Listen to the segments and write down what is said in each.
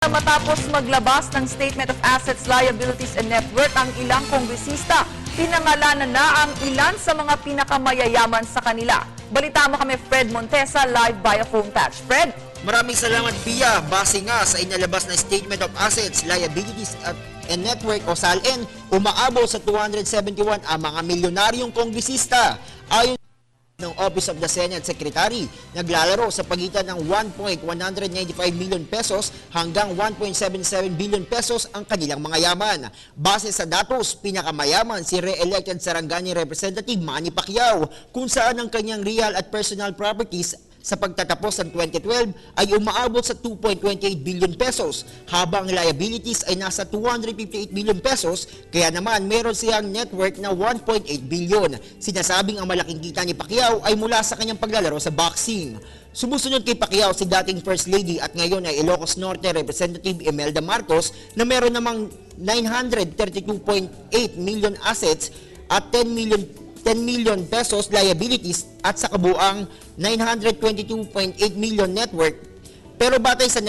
Matapos maglabas ng Statement of Assets, Liabilities and Net Worth ang ilang kongresista, pinangalanan na ang ilan sa mga pinakamayayaman sa kanila. Balita mo kami Fred Montesa live via phone touch. Fred? Maraming salamat, Pia. Base nga sa inalabas na Statement of Assets, Liabilities and Net Worth o SALN, umaabot sa 271 ang mga milyonaryong kongresista. Ayon ng Office of the Senate Secretary, naglalaro sa pagitan ng 1.195 million pesos hanggang 1.77 billion pesos ang kanilang mga yaman. Base sa datos, pinakamayaman si re-elected Sarangani Representative Manny Pacquiao, kung saan ang kanyang real at personal properties sa pagtatapos ng 2012 ay umaabot sa 2.28 billion pesos, habang liabilities ay nasa 258 billion pesos, kaya naman meron siyang net worth na 1.8 billion. Sinasabing ang malaking kita ni Pacquiao ay mula sa kanyang paglalaro sa boxing. Sumusunod kay Pacquiao si dating First Lady at ngayon ay Ilocos Norte Representative Imelda Marcos na meron namang 932.8 million assets at 10 million pesos liabilities at sa kabuang 922.8 million net worth. Pero batay sa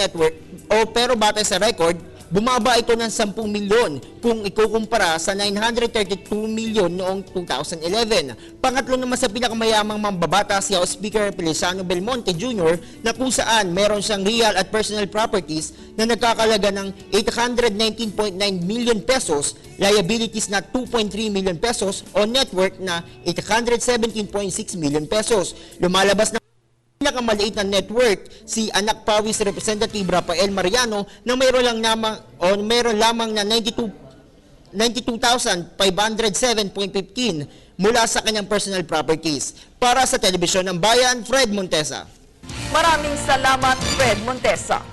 record, bumaba ito ng 10 milyon kung ikukumpara sa 932 milyon noong 2011. Pangatlo naman sa pinakamayamang mambabata si House Speaker Feliciano Belmonte Jr. na kung saan meron siyang real at personal properties na nagkakalaga ng 819.9 million pesos, liabilities na 2.3 million pesos o net worth na 817.6 million pesos. Lumalabas na pinakamaliit na net worth si Anak Pawis Representative Rafael Mariano na mayroon lamang na 92,507.15 mula sa kanyang personal properties. Para sa Telebisyon ng Bayan, Fred Montesa. Maraming salamat Fred Montesa.